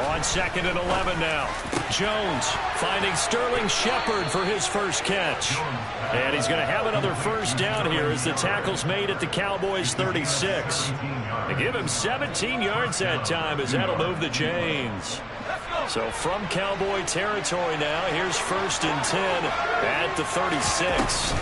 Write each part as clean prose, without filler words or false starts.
On 2nd and 11 now. Jones finding Sterling Shepard for his first catch. And he's going to have another first down here as the tackle's made at the Cowboys' 36. They give him 17 yards that time as that'll move the chains. So from Cowboy territory now, here's 1st and 10 at the 36.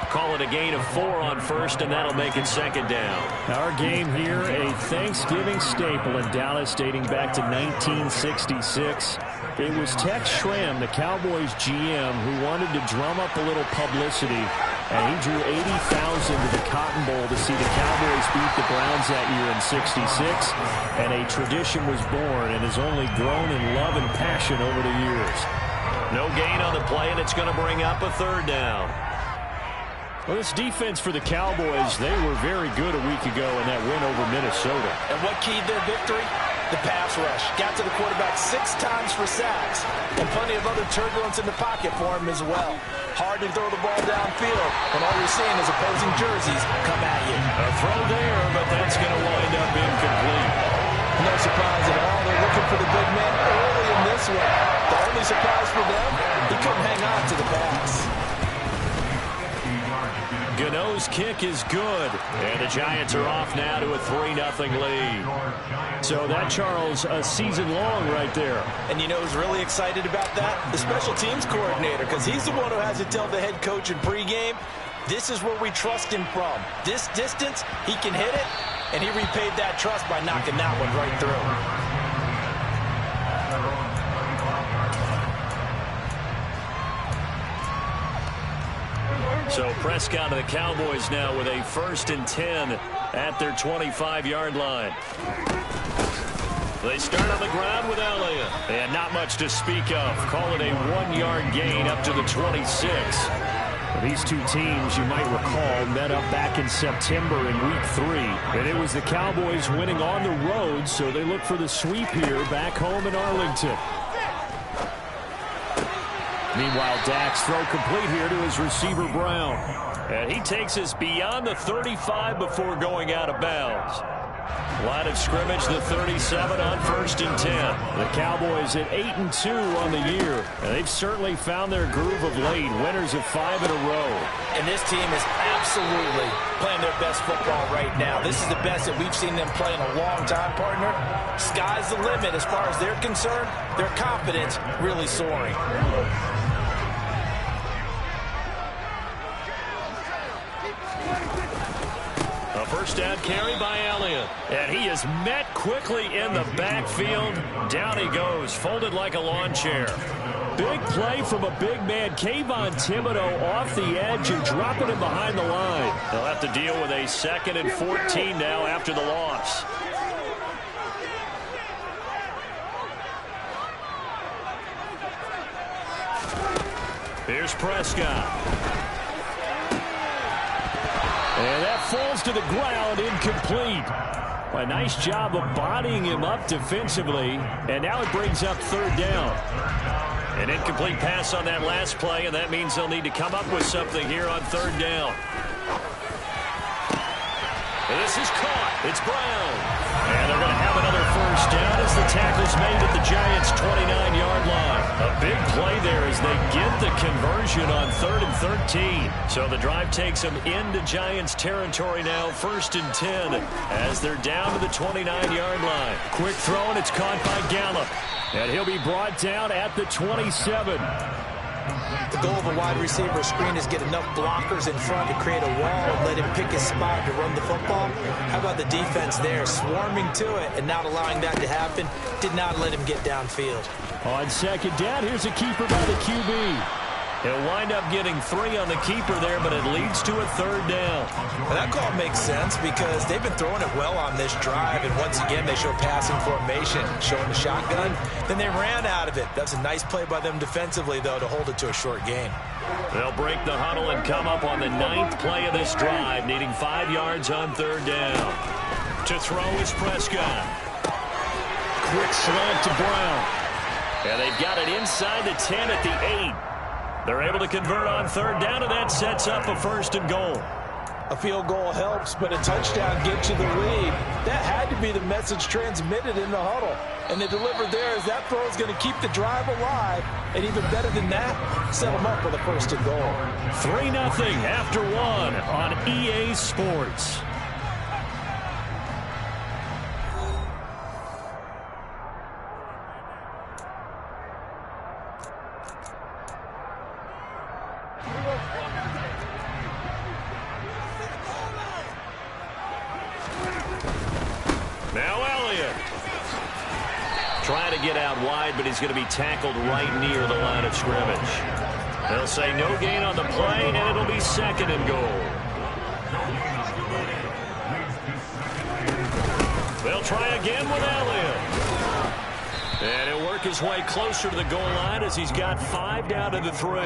Call it a gain of 4 on 1st, and that'll make it 2nd down. Our game here, a Thanksgiving staple in Dallas dating back to 1966. It was Tex Schramm, the Cowboys GM, who wanted to drum up a little publicity, and he drew 80,000 to the Cotton Bowl to see the Cowboys beat the Browns that year in '66, and a tradition was born and has only grown in love and passion over the years. No gain on the play, and it's going to bring up a 3rd down. Well, this defense for the Cowboys, they were very good a week ago in that win over Minnesota. And what keyed their victory? The pass rush. Got to the quarterback 6 times for sacks, and plenty of other turbulence in the pocket for him as well. Hard to throw the ball downfield when all you're seeing is opposing jerseys come at you. A throw there, but that's going to wind up incomplete. No surprise at all. They're looking for the big man early in this one. The only surprise for them, he couldn't hang on to the pass. Gano's kick is good, and the Giants are off now to a 3-0 lead. So that, Charles, a season long right there. And you know who's really excited about that? The special teams coordinator, because he's the one who has to tell the head coach in pregame, this is where we trust him from. This distance, he can hit it, and he repaid that trust by knocking that one right through. So Prescott and the Cowboys now with a 1st and 10 at their 25-yard line. They start on the ground with Elliott. And not much to speak of. Call it a 1-yard gain up to the 26. These two teams, you might recall, met up back in September in Week 3. And it was the Cowboys winning on the road, so they look for the sweep here back home in Arlington. Meanwhile, Dak's throw complete here to his receiver, Brown. And he takes us beyond the 35 before going out of bounds. Line of scrimmage, the 37 on 1st and 10. The Cowboys at 8-2 on the year. And they've certainly found their groove of late. Winners of 5 in a row. And this team is absolutely playing their best football right now. This is the best that we've seen them play in a long time, partner. Sky's the limit as far as they're concerned. Their confidence really soaring. A first down carry by Elliott. And he is met quickly in the backfield. Down he goes, folded like a lawn chair. Big play from a big man, Kayvon Thibodeau, off the edge and dropping him behind the line. They'll have to deal with a 2nd and 14 now after the loss. Here's Prescott. And that falls to the ground, incomplete. A nice job of bodying him up defensively. And now it brings up 3rd down. An incomplete pass on that last play, and that means they'll need to come up with something here on 3rd down. And this is caught. It's Brown. And they're going to have another first down as the tackle's made at the Giants' 29-yard line. A big play there as they get the conversion on 3rd and 13. So the drive takes them into Giants territory now, 1st and 10, as they're down to the 29-yard line. Quick throw, and it's caught by Gallup. And he'll be brought down at the 27. The goal of a wide receiver screen is get enough blockers in front to create a wall and let him pick his spot to run the football. How about the defense there, swarming to it and not allowing that to happen? Did not let him get downfield. On 2nd down, here's a keeper by the QB. He'll wind up getting 3 on the keeper there, but it leads to a 3rd down. Well, that call makes sense because they've been throwing it well on this drive, and once again they show passing formation, showing the shotgun. Then they ran out of it. That's a nice play by them defensively, though, to hold it to a short gain. They'll break the huddle and come up on the 9th play of this drive, needing 5 yards on 3rd down. To throw is Prescott. Quick slant to Brown. And they've got it inside the 10 at the 8. They're able to convert on 3rd down, and that sets up a 1st and goal. A field goal helps, but a touchdown gets you the lead. That had to be the message transmitted in the huddle. And they delivered there as that throw is going to keep the drive alive. And even better than that, set them up with a first and goal. 3-0 after one on EA Sports. Trying to get out wide, but he's going to be tackled right near the line of scrimmage. They'll say no gain on the play, and it'll be second and goal. They'll try again with Elliott. And he'll work his way closer to the goal line as he's got 5 down to the 3.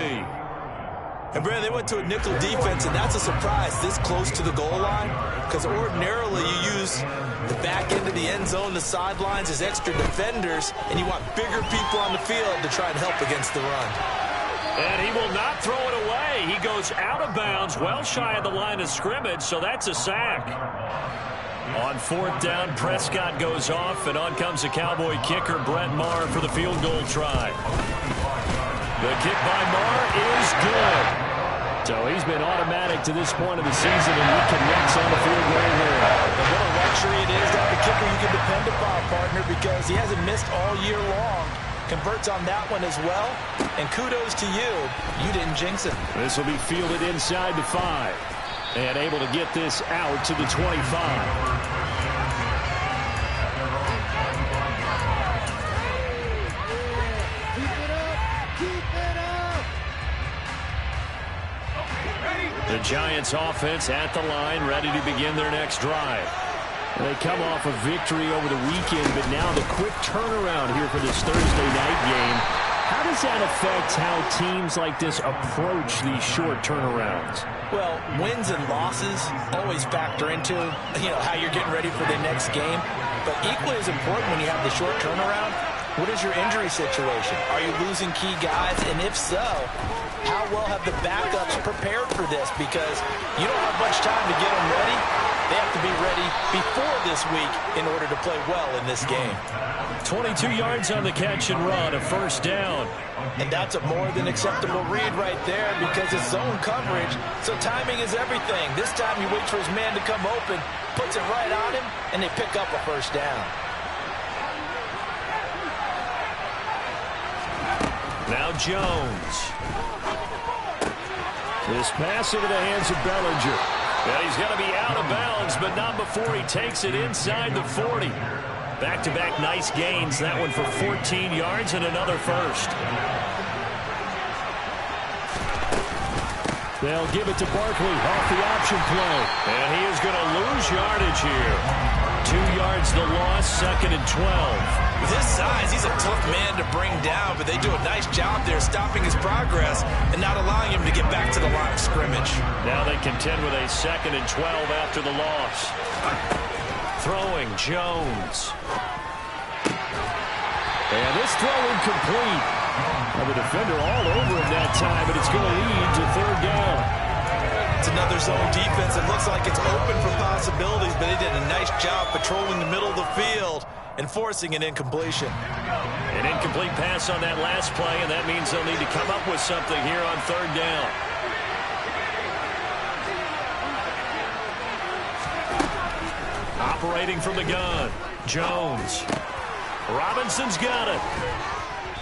And, Brad, they went to a nickel defense, and that's a surprise this close to the goal line, because ordinarily you use the back end of the end zone, the sidelines as extra defenders, and you want bigger people on the field to try and help against the run. And he will not throw it away. He goes out of bounds, well shy of the line of scrimmage, so that's a sack. On 4th down, Prescott goes off, and on comes the Cowboy kicker, Brett Maher, for the field goal try. The kick by Maher is good. So he's been automatic to this point of the season, and he connects on the field goal here. And what a luxury it is to have a kicker you can depend upon, partner, because he hasn't missed all year long. Converts on that one as well. And kudos to you. You didn't jinx him. This will be fielded inside the 5. And able to get this out to the 25. The Giants offense at the line, ready to begin their next drive. They come off a victory over the weekend, but now the quick turnaround here for this Thursday night game. How does that affect how teams like this approach these short turnarounds? Well, wins and losses always factor into, how you're getting ready for the next game. But equally as important when you have the short turnaround, what is your injury situation? Are you losing key guys? And if so, how well have the backups prepared for this? Because you don't have much time to get them ready. They have to be ready before this week in order to play well in this game. 22 yards on the catch and run, a first down. And that's a more than acceptable read right there because it's zone coverage, so timing is everything. This time he waits for his man to come open, puts it right on him, and they pick up a first down. Now Jones. This pass into the hands of Bellinger. And he's going to be out of bounds, but not before he takes it inside the 40. Back-to-back nice gains. That one for 14 yards and another first. They'll give it to Barkley off the option play. And he is going to lose yardage here. 2 yards the loss, second and 12. With his size, he's a tough man to bring down, but they do a nice job there stopping his progress and not allowing him to get back to the line of scrimmage. Now they contend with a second and 12 after the loss. Throwing, Jones. And this throw incomplete. Now the defender all over him that time, but it's going to lead to 3rd down. It's another zone defense. It looks like it's open for possibilities, but they did a nice job patrolling the middle of the field and forcing an incompletion. An incomplete pass on that last play, and that means they'll need to come up with something here on 3rd down. Operating from the gun, Jones. Robinson's got it.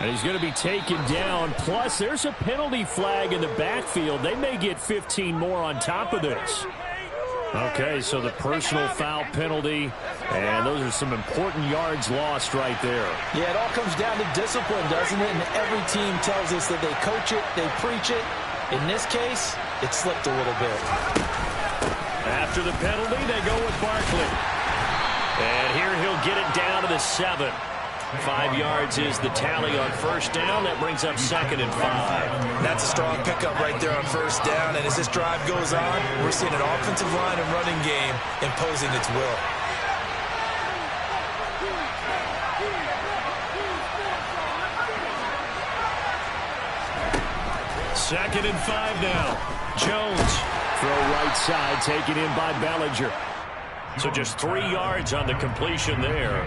And he's going to be taken down. Plus, there's a penalty flag in the backfield. They may get 15 more on top of this. Okay, so the personal foul penalty, and those are some important yards lost right there. Yeah, it all comes down to discipline, doesn't it? And every team tells us that they coach it, they preach it. In this case, it slipped a little bit. After the penalty, they go with Barkley. And here he'll get it down to the 7. 5 yards is the tally on 1st down. That brings up 2nd and 5. That's a strong pickup right there on 1st down. And as this drive goes on, we're seeing an offensive line and running game imposing its will. Second and 5 now. Jones Throw right side, taken in by Bellinger. So just 3 yards on the completion there.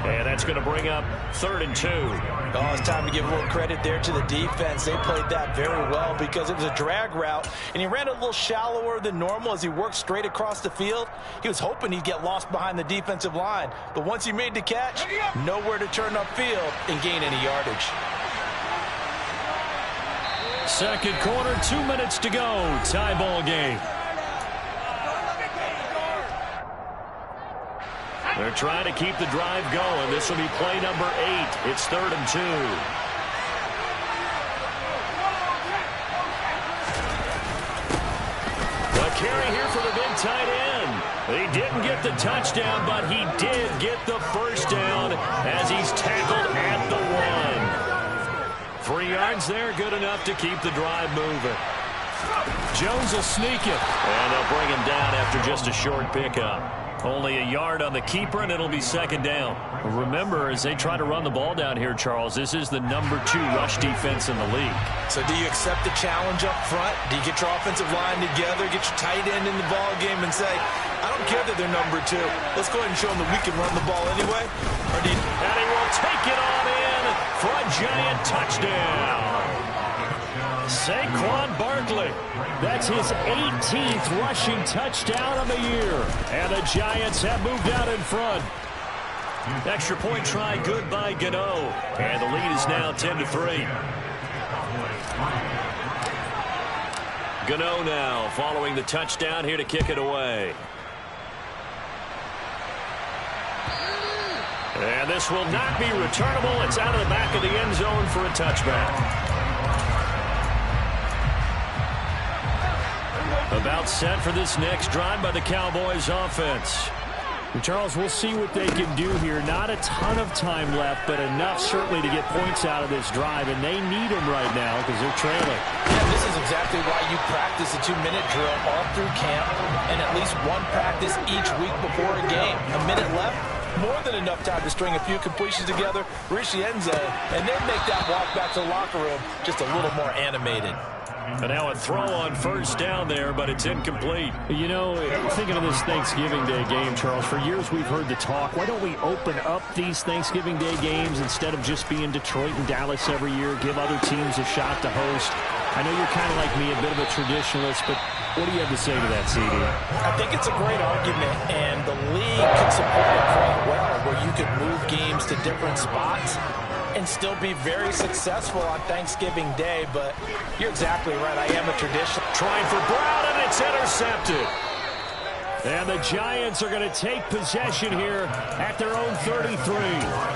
And that's going to bring up 3rd and 2. Oh, it's time to give a little credit there to the defense. They played that very well because it was a drag route, and he ran a little shallower than normal as he worked straight across the field. He was hoping he'd get lost behind the defensive line, but once he made the catch, nowhere to turn upfield and gain any yardage. Second quarter, 2 minutes to go. Tie ball game. They're trying to keep the drive going. This will be play number 8. It's 3rd and 2. The carry here for the big tight end. He didn't get the touchdown, but he did get the first down as he's tackled at the 1. 3 yards there, good enough to keep the drive moving. Jones will sneak it. And they'll bring him down after just a short pickup. Only a yard on the keeper, and it'll be 2nd down. Remember, as they try to run the ball down here, Charles, this is the number 2 rush defense in the league. So do you accept the challenge up front? Do you get your offensive line together, get your tight end in the ball game and say, I don't care that they're number 2. Let's go ahead and show them that we can run the ball anyway? Or do you... And he will take it on in for a giant touchdown. Saquon Barkley. That's his 18th rushing touchdown of the year. And the Giants have moved out in front. Extra point try, good by Gano. And the lead is now 10-3. Gano now following the touchdown here to kick it away. And this will not be returnable. It's out of the back of the end zone for a touchback. About set for this next drive by the Cowboys offense. Charles, we'll see what they can do here. Not a ton of time left, but enough certainly to get points out of this drive, and they need them right now because they're trailing. Yeah, this is exactly why you practice a 2-minute drill all through camp and at least one practice each week before a game. A minute left, more than enough time to string a few completions together, reach the end zone, and then make that walk back to the locker room just a little more animated. And now a throw on first down there, but it's incomplete. You know, thinking of this Thanksgiving Day game, Charles, for years we've heard the talk, why don't we open up these Thanksgiving Day games instead of just being Detroit and Dallas every year, give other teams a shot to host? I know you're kind of like me, a bit of a traditionalist, but what do you have to say to that, CD? I think it's a great argument, and the league could support it quite well, where you could move games to different spots and still be very successful on Thanksgiving Day, but you're exactly right. I am a traditional. Trying for Brown, and it's intercepted. And the Giants are going to take possession here at their own 33.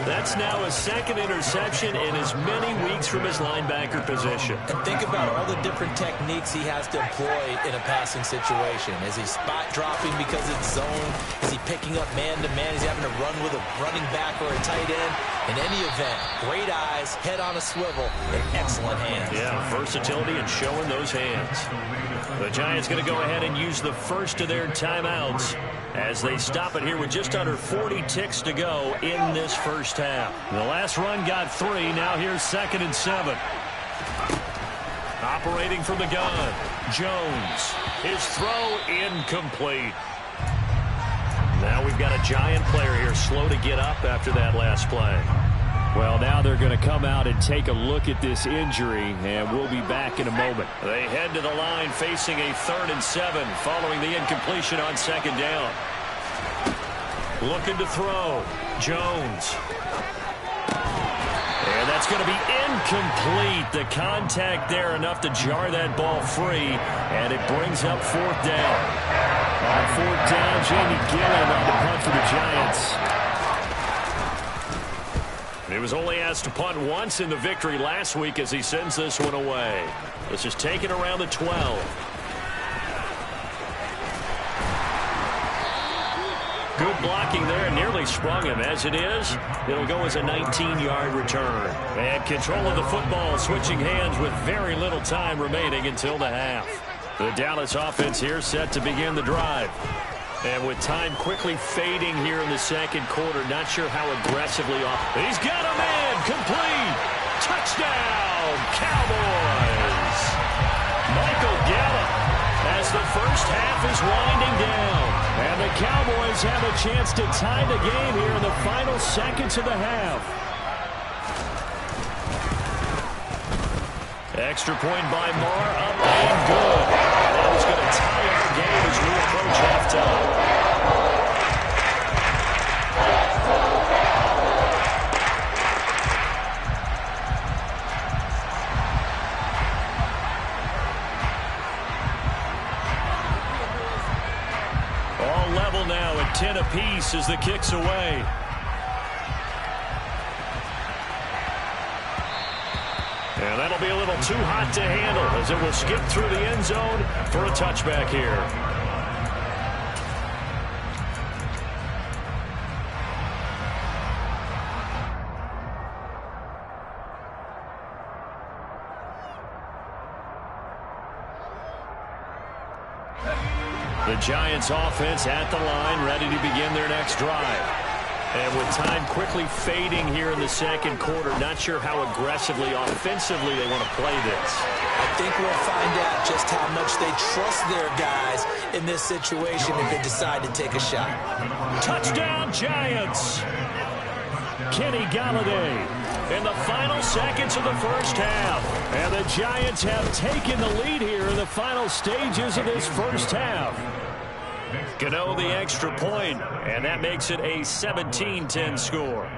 That's now his 2nd interception in as many weeks from his linebacker position. And think about all the different techniques he has to employ in a passing situation. Is he spot dropping because it's zone? Is he picking up man-to-man? Is he having to run with a running back or a tight end? In any event, great eyes, head on a swivel, and excellent hands. Yeah, versatility and showing those hands. The Giants going to go ahead and use the first of their timeouts as they stop it here with just under 40 ticks to go in this first half. The last run got 3. Now here's 2nd and 7. Operating from the gun, Jones. His throw incomplete. Now we've got a Giant player here slow to get up after that last play. Well, now they're going to come out and take a look at this injury, and we'll be back in a moment. They head to the line facing a 3rd and 7 following the incompletion on 2nd down. Looking to throw. Jones. And that's going to be incomplete. The contact there enough to jar that ball free, and it brings up 4th down. On 4th down, Jamie Gillen on the punt for the Giants. He was only asked to punt once in the victory last week as he sends this one away. This is taken around the 12. Good blocking there, nearly sprung him. As it is, it'll go as a 19-yard return. And control of the football, switching hands with very little time remaining until the half. The Dallas offense here set to begin the drive. And with time quickly fading here in the 2nd quarter, not sure how aggressively off. He's got a man, complete. Touchdown, Cowboys. Michael Gallup has the first half is winding down. And the Cowboys have a chance to tie the game here in the final seconds of the half. Extra point by Marr, up and good. That is going to tie our game as we approach halftime. All level now at 10 apiece as the kick's away. And that'll be a little too hot to handle as it will skip through the end zone for a touchback here. The Giants offense at the line, ready to begin their next drive. And with time quickly fading here in the second quarter, not sure how aggressively, offensively they want to play this. I think we'll find out just how much they trust their guys in this situation if they decide to take a shot. Touchdown, Giants! Kenny Galladay in the final seconds of the first half. And the Giants have taken the lead here in the final stages of this first half. Gano the extra point, and that makes it a 17-10 score.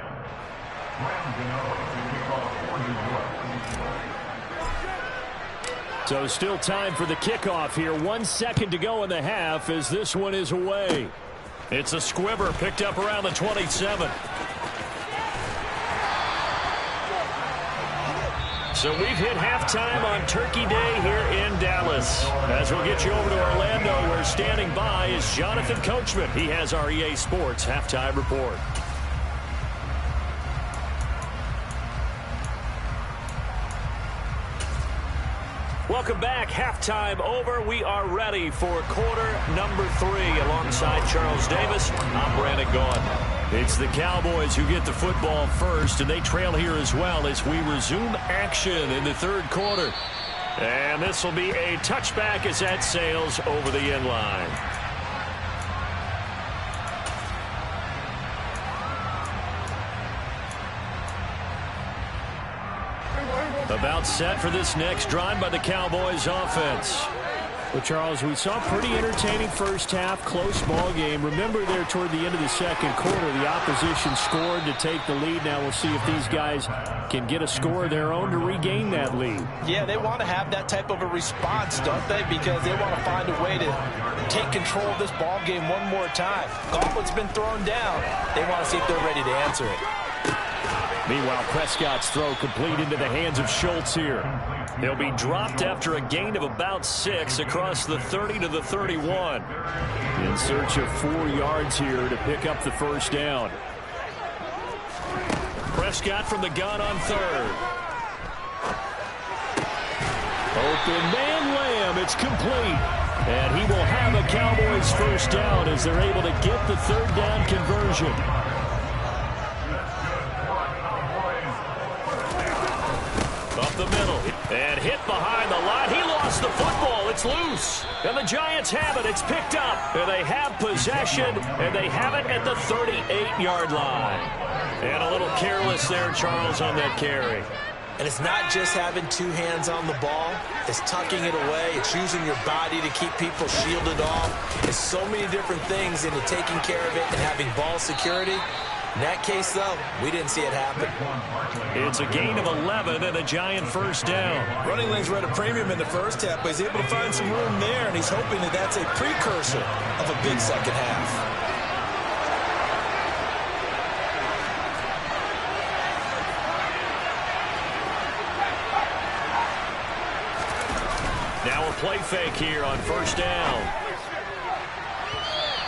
So still time for the kickoff here. 1 second to go in the half as this one is away. It's a squibber picked up around the 27. So we've hit halftime on Turkey Day here in Dallas. As we'll get you over to Orlando, where standing by is Jonathan Coachman. He has our EA Sports halftime report. Welcome back. Halftime over. We are ready for quarter number 3. Alongside Charles Davis, I'm Brandon Gaudin. It's the Cowboys who get the football first, and they trail here as well as we resume action in the third quarter. And this will be a touchback as that sails over the end line. About set for this next drive by the Cowboys offense. Well, Charles, we saw a pretty entertaining first half, close ball game. Remember there toward the end of the second quarter, the opposition scored to take the lead. Now we'll see if these guys can get a score of their own to regain that lead. Yeah, they want to have that type of a response, don't they? Because they want to find a way to take control of this ball game one more time. Gauntlet's been thrown down. They want to see if they're ready to answer it. Meanwhile, Prescott's throw complete into the hands of Schultz here. He'll be dropped after a gain of about 6 across the 30 to the 31. In search of 4 yards here to pick up the first down. Prescott from the gun on third. Open man Lamb, it's complete. And he will have a Cowboys first down as they're able to get the third down conversion. Up the middle, and hit behind the line. He lost the football. It's loose. And the Giants have it. It's picked up. And they have possession, and they have it at the 38-yard line. And a little careless there, Charles, on that carry. And it's not just having 2 hands on the ball. It's tucking it away. It's using your body to keep people shielded off. It's so many different things into taking care of it and having ball security. In that case, though, we didn't see it happen. It's a gain of 11 and a Giant first down. Running lanes were at a premium in the first half, but he's able to find some room there, and he's hoping that that's a precursor of a big second half. Now a play fake here on first down.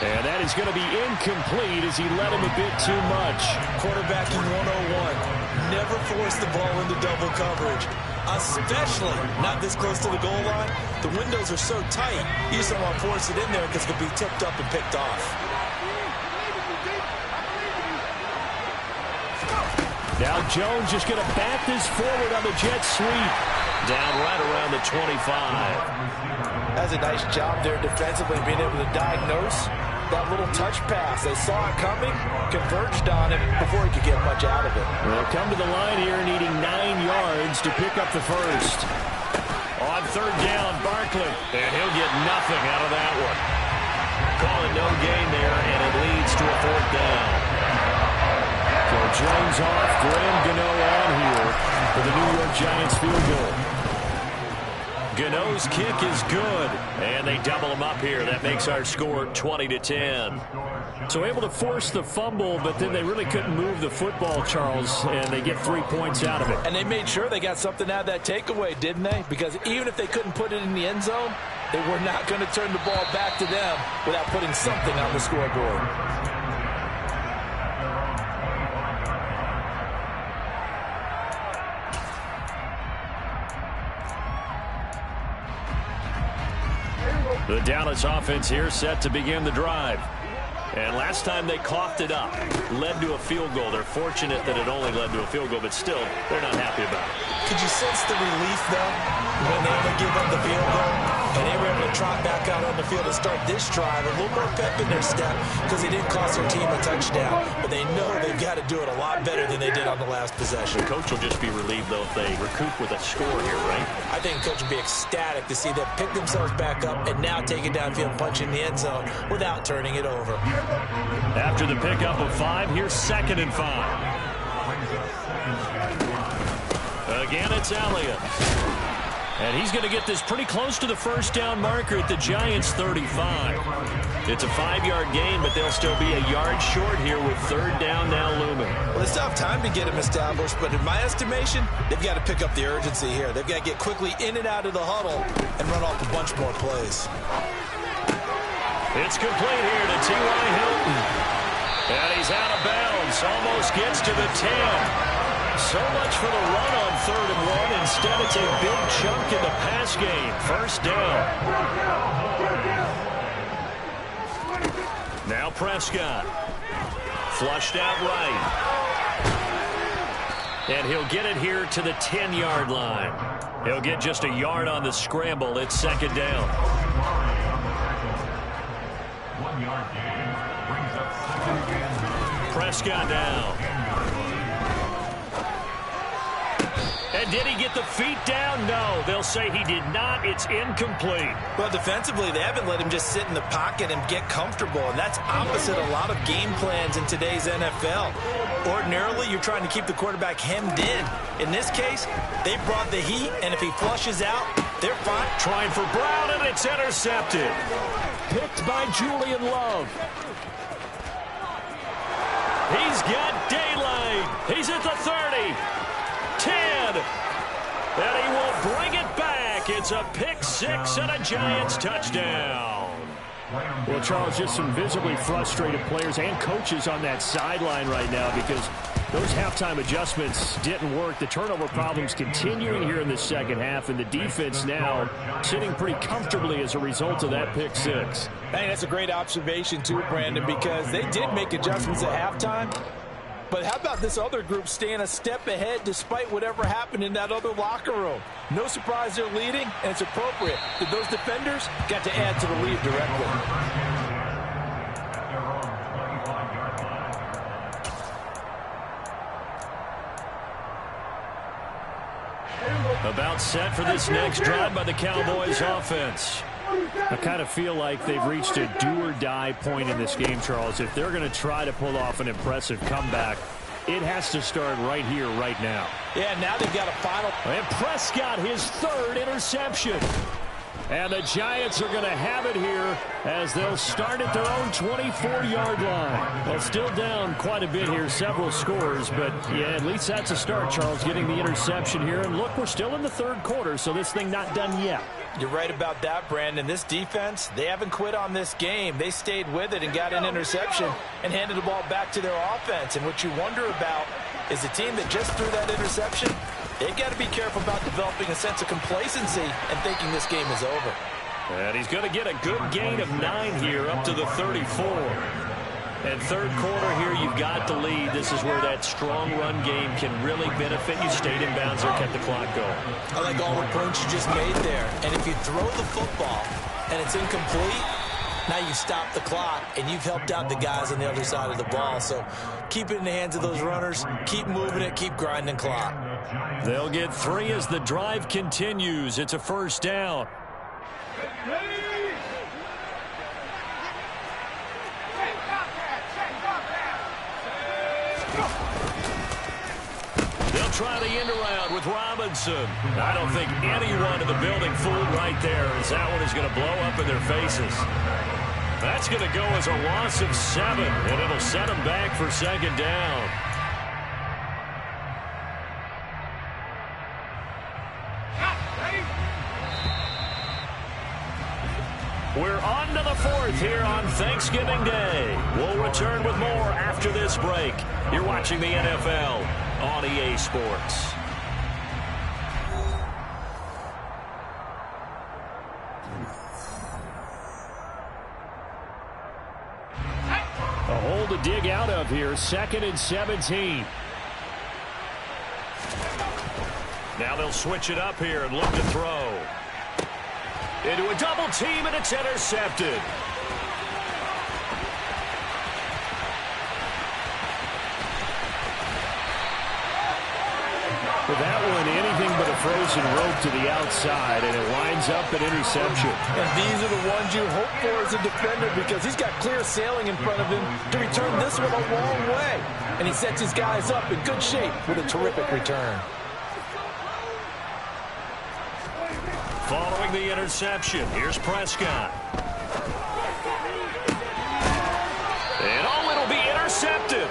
And that is going to be incomplete as he led him a bit too much. Quarterbacking 101. Never force the ball into double coverage, especially not this close to the goal line. The windows are so tight, you just don't want to force it in there because it could be tipped up and picked off. Now Jones just going to bat this forward on the jet sweep. Down right around the 25. That's a nice job there defensively, being able to diagnose that little touch pass. They saw it coming, converged on it before he could get much out of it. They'll come to the line here needing 9 yards to pick up the first. On third down, Barkley. And he'll get nothing out of that one. Call it no gain there, and it leads to a fourth down. So Jones off, Graham Gano on here for the New York Giants field goal. Gano's kick is good, and they double him up here. That makes our score 20-10. So able to force the fumble, but then they really couldn't move the football, Charles, and they get 3 points out of it. And they made sure they got something out of that takeaway, didn't they? Because even if they couldn't put it in the end zone, they were not going to turn the ball back to them without putting something on the scoreboard. The Dallas offense here set to begin the drive. And last time they coughed it up, led to a field goal. They're fortunate that it only led to a field goal, but still, they're not happy about it. Could you sense the relief, though, when they only give up the field goal? And they were able to trot back out on the field and start this drive. A little more pep in their step because they didn't cost their team a touchdown. But they know they've got to do it a lot better than they did on the last possession. The coach will just be relieved, though, if they recoup with a score here, right? I think the coach will be ecstatic to see them pick themselves back up and now take it downfield and punch in the end zone without turning it over. After the pickup of 5, here's 2nd and 5. Again, it's Elliott. And he's going to get this pretty close to the first down marker at the Giants' 35. It's a 5-yard gain, but they'll still be a yard short here with third down now looming. Well, they still have time to get him established, but in my estimation, they've got to pick up the urgency here. They've got to get quickly in and out of the huddle and run off a bunch more plays. It's complete here to T.Y. Hilton. And he's out of bounds. Almost gets to the 10. So much for the run on 3rd and 1. Instead, it's a big chunk in the pass game. First down. Now Prescott. Flushed out right. And he'll get it here to the 10-yard line. He'll get just a yard on the scramble. It's 2nd down. 1 yard gain brings up 2nd and Prescott now. And did he get the feet down? No, they'll say he did not. It's incomplete. Well, defensively, they haven't let him just sit in the pocket and get comfortable, and that's opposite a lot of game plans in today's NFL. Ordinarily, you're trying to keep the quarterback hemmed in. In this case, they brought the heat, and if he flushes out, they're fine. Trying for Brown, and it's intercepted. Picked by Julian Love. He's got daylight. He's at the 30. 10. And he will bring it back. It's a pick 6 and a Giants touchdown. Well, Charles, just some visibly frustrated players and coaches on that sideline right now because those halftime adjustments didn't work. The turnover problems continuing here in the second half, and the defense now sitting pretty comfortably as a result of that pick 6. Hey, that's a great observation too, Brandon, because they did make adjustments at halftime. But how about this other group staying a step ahead despite whatever happened in that other locker room? No surprise they're leading, and it's appropriate that those defenders got to add to the lead directly. About set for this next drive by the Cowboys offense. I kind of feel like they've reached a do-or-die point in this game, Charles. If they're going to try to pull off an impressive comeback, it has to start right here, right now. Yeah, now they've got a final. And Prescott, his 3rd interception. And the Giants are going to have it here as they'll start at their own 24-yard line. Well, still down quite a bit here, several scores, but yeah, at least that's a start, Charles, getting the interception here. And look, we're still in the 3rd quarter, so this thing not done yet. You're right about that, Brandon. This defense, they haven't quit on this game. They stayed with it and got an interception and handed the ball back to their offense. And what you wonder about is the team that just threw that interception, they've got to be careful about developing a sense of complacency and thinking this game is over. And he's going to get a good gain of 9 here up to the 34. And third quarter here, you've got the lead. This is where that strong run game can really benefit you. Stayed in bounds there, kept the clock going. I like all the points you just made there. And if you throw the football and it's incomplete, now you stop the clock, and you've helped out the guys on the other side of the ball. So keep it in the hands of those runners. Keep moving it. Keep grinding clock. They'll get 3 as the drive continues. It's a first down. They'll try the end around with Robinson. I don't think anyone in the building fooled right there, as that one is going to blow up in their faces. That's going to go as a loss of 7, and it'll set them back for second down. We're on to the 4th here on Thanksgiving Day. We'll return with more after this break. You're watching the NFL on EA Sports. A hole to dig out of here. 2nd and 17. Now they'll switch it up here and look to throw. Into a double team, and it's intercepted. With that one, anything but a frozen rope to the outside, and it winds up an interception. And these are the ones you hope for as a defender, because he's got clear sailing in front of him to return this one a long way. And he sets his guys up in good shape with a terrific return. Following the interception, here's Prescott. And it'll be intercepted.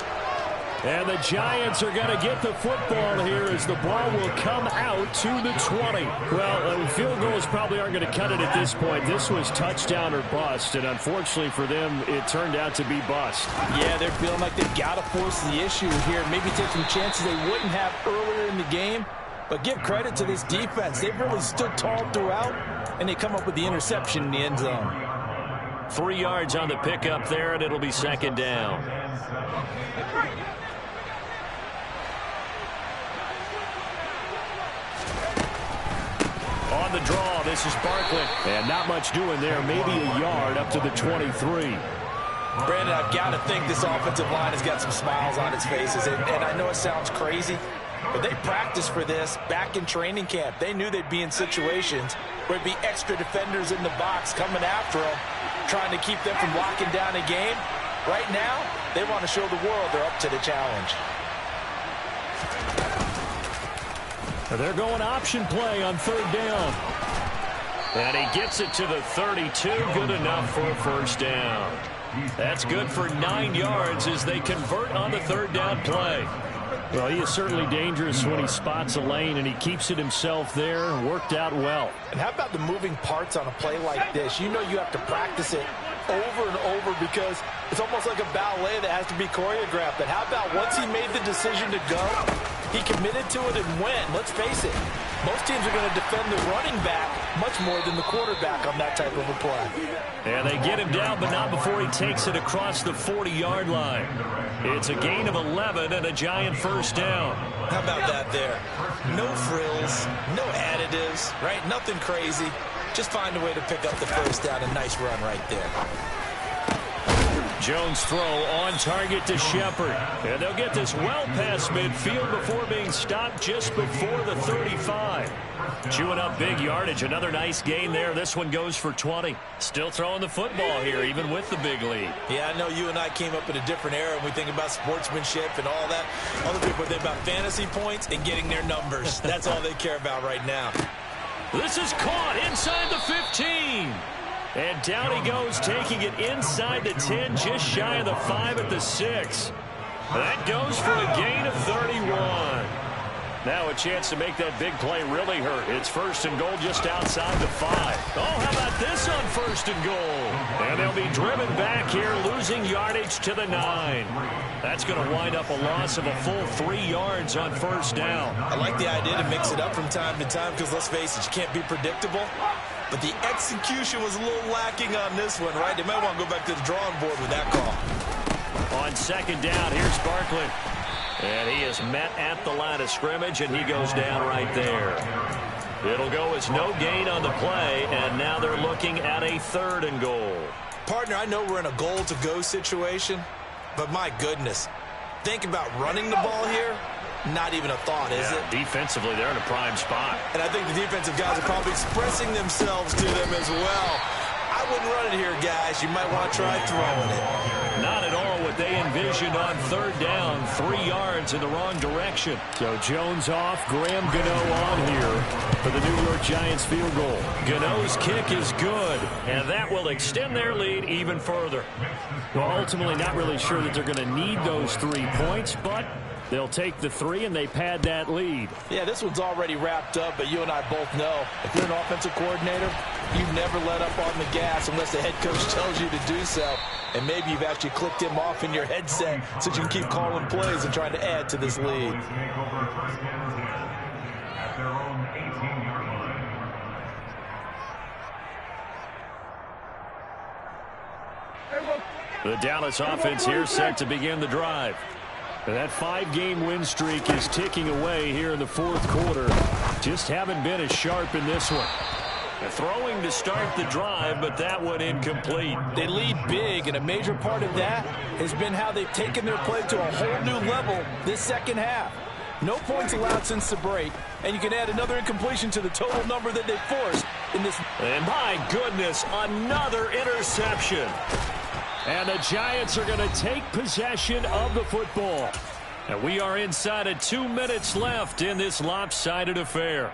And the Giants are going to get the football here as the ball will come out to the 20. Well, field goals probably aren't going to cut it at this point. This was touchdown or bust, and unfortunately for them, it turned out to be bust. Yeah, they're feeling like they've got to force the issue here. Maybe take some chances they wouldn't have earlier in the game. But give credit to this defense. They've really stood tall throughout, and they come up with the interception in the end zone. 3 yards on the pickup there, and it'll be second down. On the draw, this is Barkley. And not much doing there. Maybe a yard up to the 23. Brandon, I've got to think this offensive line has got some smiles on its faces. And I know it sounds crazy, but they practiced for this back in training camp. They knew they'd be in situations where it'd be extra defenders in the box coming after them, trying to keep them from locking down a game. Right now, they want to show the world they're up to the challenge. They're going option play on 3rd down. And he gets it to the 32. Good enough for a first down. That's good for 9 yards as they convert on the 3rd down play. Well, he is certainly dangerous when he spots a lane, and he keeps it himself there. Worked out well. And how about the moving parts on a play like this? You know you have to practice it over and over because it's almost like a ballet that has to be choreographed. But how about once he made the decision to go, he committed to it and went. Let's face it, most teams are going to defend the running back much more than the quarterback on that type of a play. And they get him down, but not before he takes it across the 40-yard line. It's a gain of 11 and a Giant first down. How about that there? No frills, no additives, right? Nothing crazy. Just find a way to pick up the first down. A nice run right there. Jones' throw on target to Shepard. And they'll get this well past midfield before being stopped just before the 35. Chewing up big yardage. Another nice gain there. This one goes for 20. Still throwing the football here, even with the big lead. Yeah, I know you and I came up in a different era, and we think about sportsmanship and all that. Other people think about fantasy points and getting their numbers. That's all they care about right now. This is caught inside the 15. And down he goes, taking it inside the 10, just shy of the 5 at the 6. That goes for a gain of 31. Now a chance to make that big play really hurt. It's 1st and goal just outside the 5. Oh, how about this on 1st and goal? And they'll be driven back here, losing yardage to the 9. That's going to wind up a loss of a full 3 yards on 1st down. I like the idea to mix it up from time to time because, let's face it, you can't be predictable. But the execution was a little lacking on this one, right? They might want to go back to the drawing board with that call. on second down. Here's Barkley. And he is met at the line of scrimmage, and he goes down right there. It'll go as no gain on the play, and now they're looking at a 3rd and goal. Partner, I know we're in a goal-to-go situation, but my goodness, think about running the ball here. Not even a thought, is it? Defensively, they're in a prime spot. And I think the defensive guys are probably expressing themselves to them as well. I wouldn't run it here, guys. You might want to try throwing it. Not at all what they envisioned on 3rd down. 3 yards in the wrong direction. So Jones off, Graham Gano on here for the New York Giants field goal. Gano's kick is good, and that will extend their lead even further. Well, ultimately not really sure that they're going to need those 3 points, but they'll take the 3 and they pad that lead. Yeah, this one's already wrapped up, but you and I both know if you're an offensive coordinator, you never let up on the gas unless the head coach tells you to do so. And maybe you've actually clicked him off in your headset so you can keep calling plays and trying to add to this lead. At their own 18-yard line. The Dallas offense here set to begin the drive. That 5-game win streak is ticking away here in the 4th quarter. Just haven't been as sharp in this one. Throwing to start the drive, but that one incomplete. They lead big, and a major part of that has been how they've taken their play to a whole new level this second half. No points allowed since the break, and you can add another incompletion to the total number that they forced in this. And my goodness, another interception. And the Giants are going to take possession of the football. And we are inside of 2 minutes left in this lopsided affair.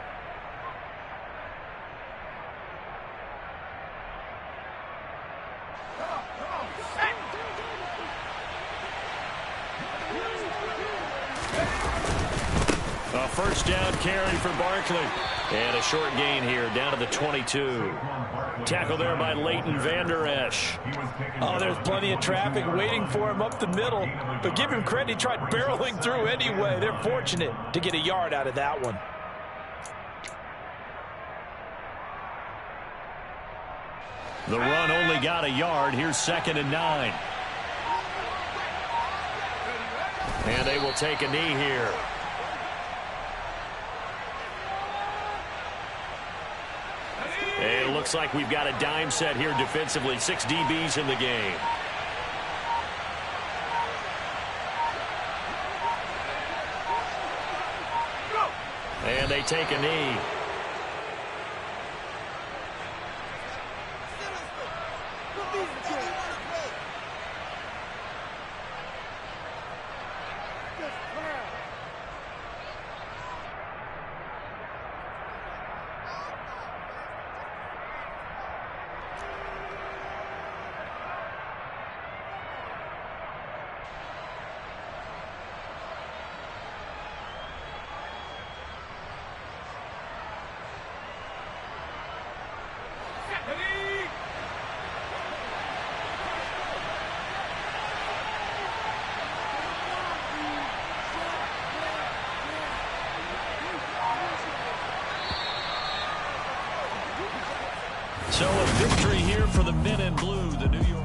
A first down carry for Barkley. And a short gain here down to the 22. Tackle there by Leighton Vander Esch. Oh, there's plenty of traffic waiting for him up the middle. But give him credit, he tried barreling through anyway. They're fortunate to get a yard out of that one. The run only got a yard. Here's 2nd and 9. And they will take a knee here. And it looks like we've got a dime set here defensively. 6 DBs in the game. And they take a knee. So a victory here for the men in blue, the New York